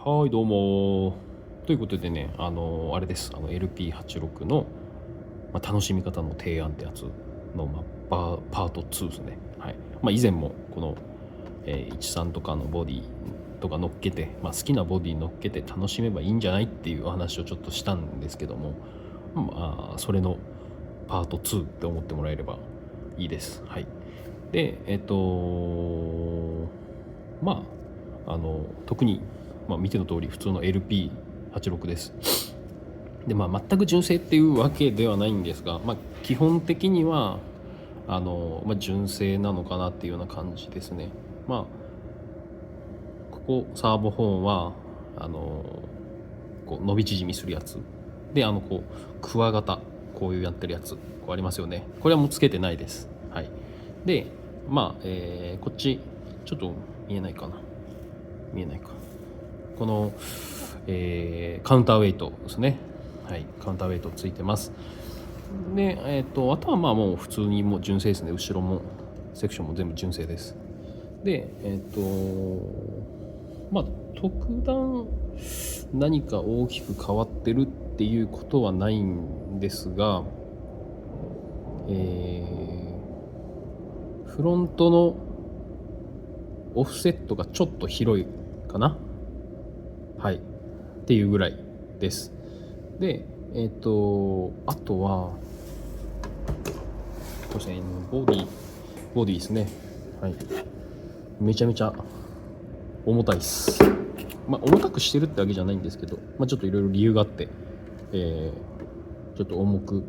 はい、どうも。ということでね、あれです。LP86 の、楽しみ方の提案ってやつの、パート2ですね。はい。以前もこの、13とかのボディとか乗っけて、好きなボディ乗っけて楽しめばいいんじゃないっていうお話をちょっとしたんですけども、それのパート2って思ってもらえればいいです。はい。で、特に、見ての通り普通の LP86 です。で、全く純正っていうわけではないんですが、基本的には純正なのかなっていうような感じですね。ここサーボホーンはこう伸び縮みするやつで、こうクワガタ、こういうやってるやつこうありますよね。これはもうつけてないです。はい。で、こっちちょっと見えないかな、見えないか、この、カウンターウェイトですね。はい、カウンターウェイトついてます。で、あとはもう普通にもう純正ですね。後ろもセクションも全部純正です。で、特段何か大きく変わってるっていうことはないんですが、フロントのオフセットがちょっと広いかな、はいっていうぐらいです。で、あとはそうですね、ボディですね。はい、めちゃめちゃ重たいです。重たくしてるってわけじゃないんですけど、ちょっといろいろ理由があって、ちょっと重く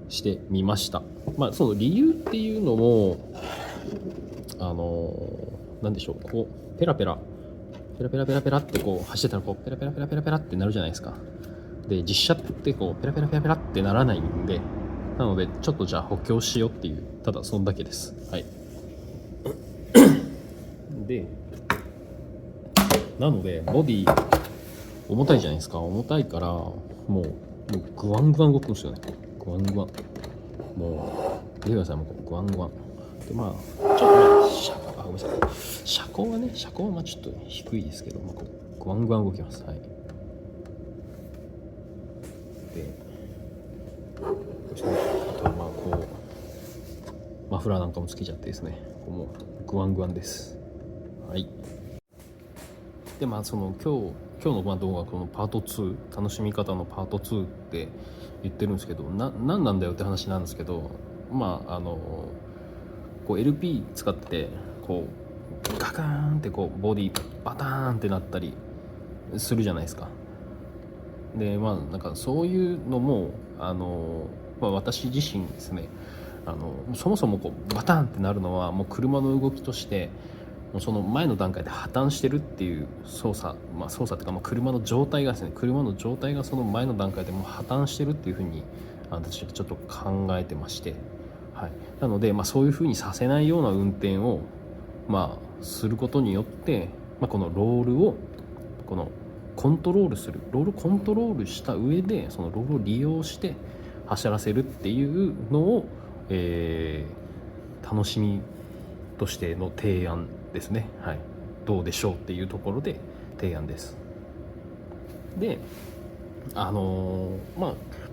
してみました。その理由っていうのも、なんでしょう、こうペラペラってこう走ってたらこうペラペラってなるじゃないですか。で、実写ってこうペラペラってならないんで、なのでちょっとじゃあ補強しようっていう、ただそんだけです。はい。で、なのでボディ重たいじゃないですか。重たいからもうグワングワン動くんですよね。グワングワン、もう見てください。もうグワングワンで、ちょっとごめんなさい、車高はちょっと低いですけど、こうグワングワン動きます。はい。で、そしてあとはこうマフラーなんかもつけちゃってですね、こうもうグワングワンです。はい。で、その今日の動画、このパート2、楽しみ方のパート2って言ってるんですけど、何なんだよって話なんですけど、こう LP 使ってこうガカーンってこうボディバターンってなったりするじゃないですか。で、なんかそういうのも私自身ですね、そもそもこうバターンってなるのはもう車の動きとしてもうその前の段階で破綻してるっていう操作、操作っていうか、車の状態がですね、車の状態がその前の段階でもう破綻してるっていうふうに私はちょっと考えてまして、はい、なので、そういうふうにさせないような運転をすることによって、このロールをこのコントロールする、ロールコントロールした上でそのロールを利用して走らせるっていうのを、楽しみとしての提案ですね。はい、どうでしょうっていうところで提案です。で、こ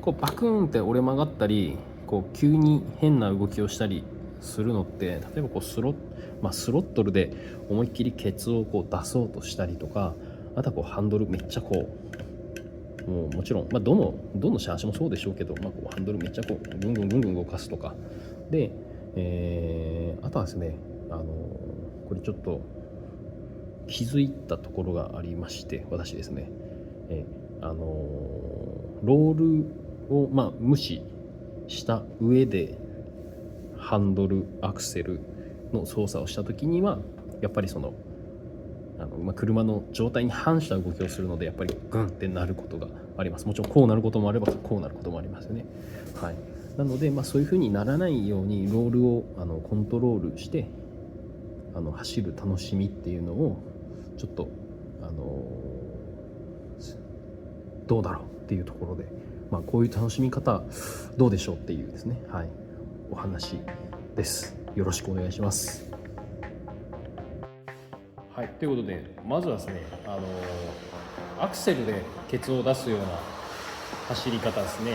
うバクーンって折れ曲がったり、こう急に変な動きをしたりするのって、例えばこうスロットルで思いっきりケツをこう出そうとしたりとか、あとはこうハンドルめっちゃこう、もちろん、どのシャーシもそうでしょうけど、こうハンドルめっちゃこうぐんぐん動かすとかで、あとはですね、これちょっと気づいたところがありまして、私ですね、ロールを無視した上でハンドルアクセルの操作をした時にはやっぱりその車の状態に反した動きをするので、やっぱりグンってなることがあります。もちろんこうなることもあればこうなることもありますよね。はい。なので、そういう風にならないようにロールをコントロールして走る楽しみっていうのをちょっとどうだろうっていうところで、こういう楽しみ方どうでしょうっていうですね、はい、お話です。よろしくお願いします。はい、ということでまずはですね、アクセルでケツを出すような走り方ですね。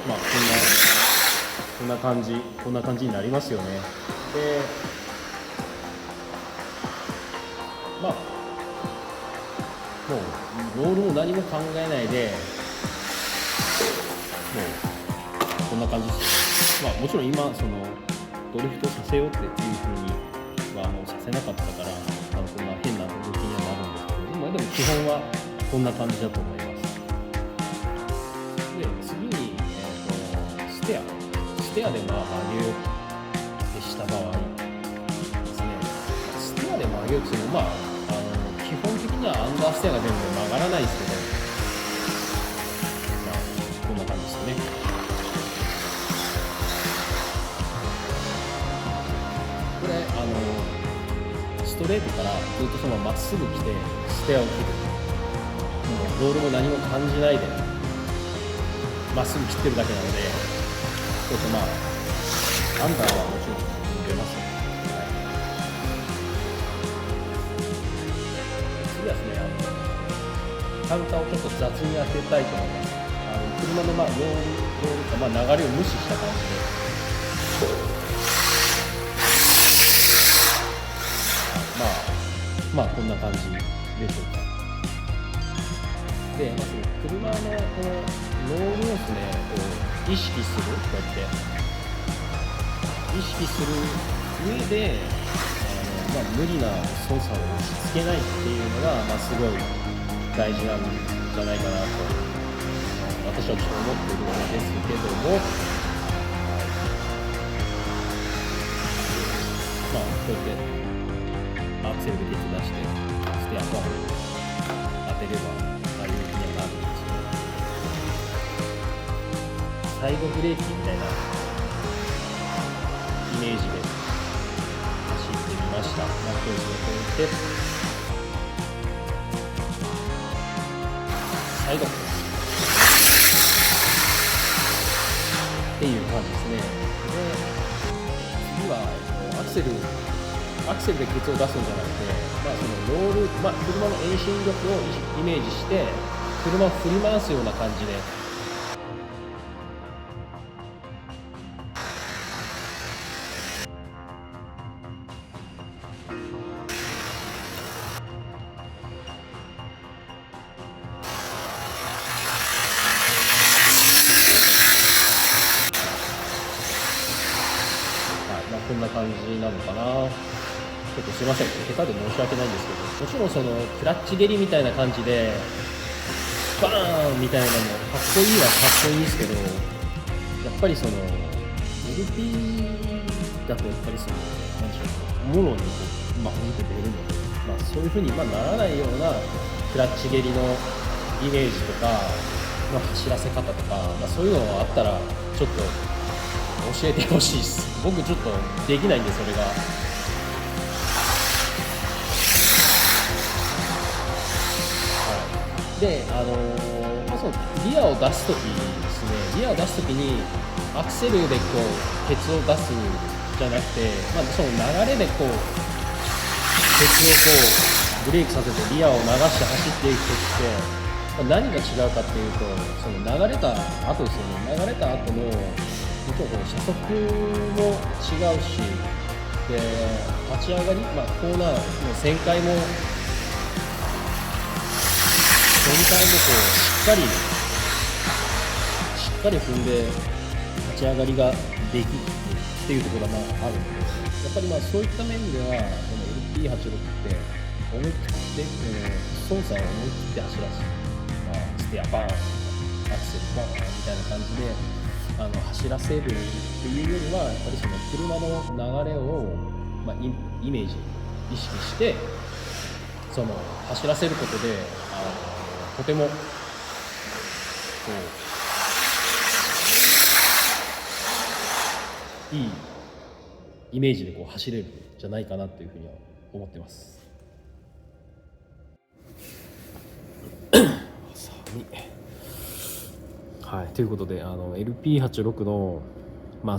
まあこんな感じになりますよね。で、まあもうロールも何も考えないで、もうこんな感じです。まあもちろん今そのドリフトさせようっていう風にはもうさせなかったから、こんな変な動きにはなるんですけど、でも基本はこんな感じだと思います。で次に、ステアで曲げようってした場合ですね、ステアで曲げようっていうのは、基本的にはアンダーステアが出るので曲がらないですけど、こんな感じですよね。これストレートからずっとそのまっすぐ来てステアを切る、もうロールも何も感じないでまっすぐ切ってるだけなので、ちょっとアンダーはもちろん出ますよ。はい、次はですね、カウンターをちょっと雑に当てたいと思います。車のロールか、流れを無視した感じで、こんな感じでしょうか。で、まず車のこのロールをですね、意識する、こうやって意識する上で、無理な操作を押し付けないっていうのが、すごい大事なんじゃないかなと私はちょっと思っているのですけども、こうやってアクセルでケツ出してステアポン当てればああいう風にはなるんですよ。サイドブレーキみたいなイメージで走ってみました。表示を越えてサイドっていう感じですね。で、次はアクセルでケツを出すんじゃなくて、そのロール、車の遠心力をイメージして車を振り回すような感じで、こんな感じなのかな。ちょっとすいません、下手で申し訳ないんですけど、もちろんそのクラッチ蹴りみたいな感じでバーンみたいなのもかっこいいはかっこいいですけど、やっぱりその LP だとやっぱりその何でしょう、もろにこう出るので、そういう風にならないようなクラッチ蹴りのイメージとか、走らせ方とか、そういうのがあったらちょっと教えてほしいです。僕ちょっとできないんで、それが。で、そのギアを出すときですね、ギアを出すときにアクセルでこうケツを出すじゃなくて、その流れでこうケツをこうブレーキさせてギアを流して走っていくときって、何が違うかっていうと、その流れた後ですよね。流れた後のもちろんこう車速も違うし、で立ち上がり、コーナーの旋回もこうしっかり踏んで立ち上がりができるっていうところがあるので、やっぱりそういった面ではこの LP86 って思い切って操作を思い切って走らす、ステアバーン、アクセルバーンみたいな感じで走らせるっていうよりは、やっぱりその車の流れを、イメージ意識してその走らせることでとてもこういいイメージでこう走れるんじゃないかなというふうには思ってます。はい、ということでLP86 の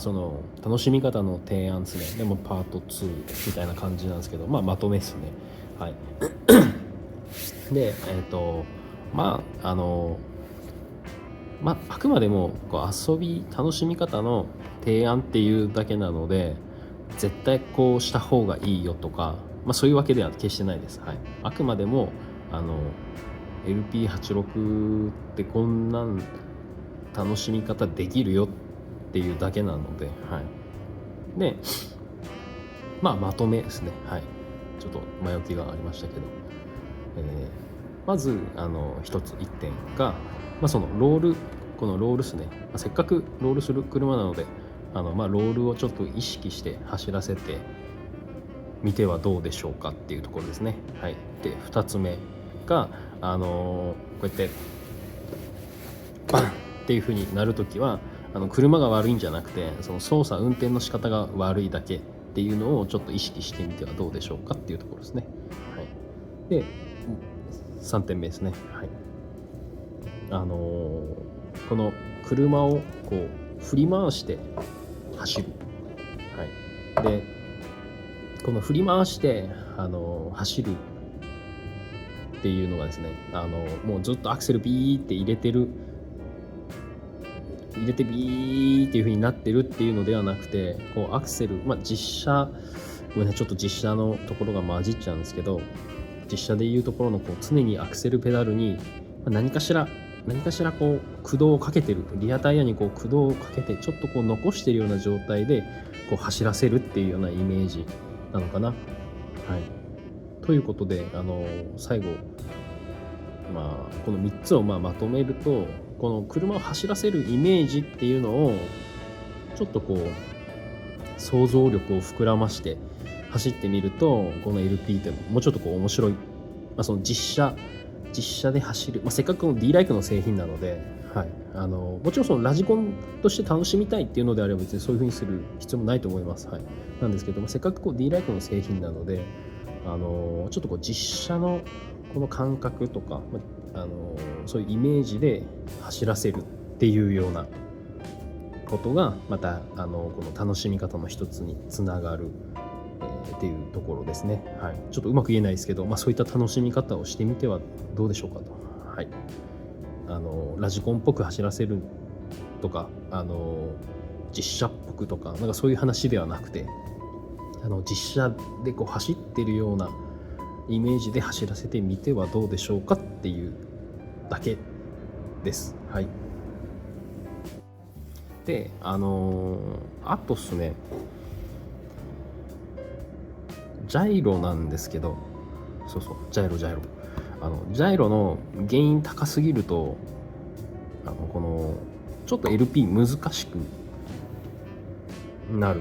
その楽しみ方の提案ですね。でもパート2みたいな感じなんですけど、まとめですね。はい。であくまでもこう遊び楽しみ方の提案っていうだけなので、絶対こうした方がいいよとか、そういうわけでは決してないです。はい。あくまでもLP86 ってこんなん楽しみ方できるよっていうだけなので、はい。で、まとめですね。はい。ちょっと前置きがありましたけど、まず一つ一点が、そのロール、このロールですね。せっかくロールする車なので、ロールをちょっと意識して走らせてみてはどうでしょうかっていうところですね。はい。で2つ目がこうやってバンっていう風になるときは車が悪いんじゃなくて、その操作運転の仕方が悪いだけっていうのをちょっと意識してみてはどうでしょうかっていうところですね。はい。で3点目ですね。はい。この車をこう振り回して走る。はい。でこの振り回して走るっていうのがですね、もうずっとアクセルビーって入れてビーっていう風になってるっていうのではなくて、こうアクセル、実車ごめんなさい、ちょっと実車のところが混じっちゃうんですけど、実車でいうところのこう常にアクセルペダルに何かしらこう駆動をかけてる、リアタイヤにこう駆動をかけてちょっとこう残してるような状態でこう走らせるっていうようなイメージなのかな。はい。ということで最後この3つをまとめると、この車を走らせるイメージっていうのをちょっとこう想像力を膨らまして走ってみると、この LP ってもうちょっとこう面白い、その実車で走る、せっかくの D ライクの製品なので、はい、もちろんそのラジコンとして楽しみたいっていうのであれば別にそういう風にする必要もないと思います。はい、なんですけども、せっかくこう D ライクの製品なので、ちょっとこう実車のこの感覚とか、そういうイメージで走らせるっていうようなことがまたこの楽しみ方の一つにつながる、っていうところですね。はい、ちょっとうまく言えないですけど、そういった楽しみ方をしてみてはどうでしょうかと。はい、ラジコンっぽく走らせるとか実車っぽくとか、なんかそういう話ではなくて、実車でこう走ってるようなイメージで走らせてみてはどうでしょうかっていうだけです。はい。であとっすね、ジャイロなんですけど、そうジャイロの原因高すぎるとこのちょっと LP 難しくなる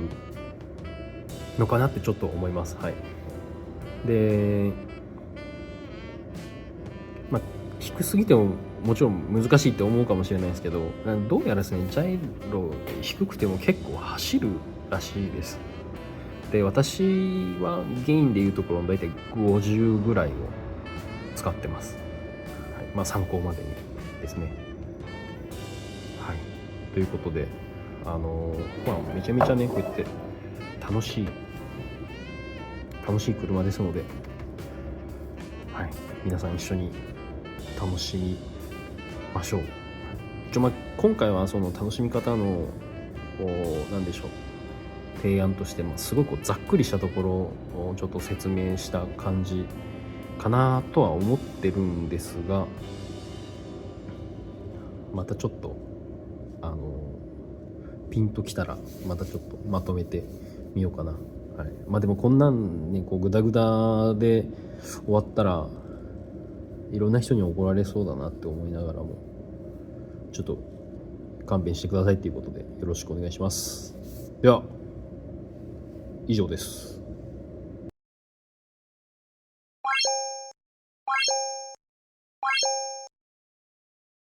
のかなってちょっと思います。はい。で低すぎてももちろん難しいって思うかもしれないですけど、どうやらですね、ジャイロ低くても結構走るらしいです。で私はゲインでいうところの大体50ぐらいを使ってます。はい、参考までにですね。はい、ということでめちゃめちゃね、こうやって楽しい車ですので、はい、皆さん一緒に楽しみましょう。今回はその楽しみ方の何でしょう、提案としてすごくざっくりしたところをちょっと説明した感じかなとは思ってるんですが、またちょっとピンときたらまたちょっとまとめてみようかな。はい、でもこんなんね、こうグダグダで終わったらいろんな人に怒られそうだなって思いながらも、ちょっと勘弁してくださいっていうことでよろしくお願いします。では以上です。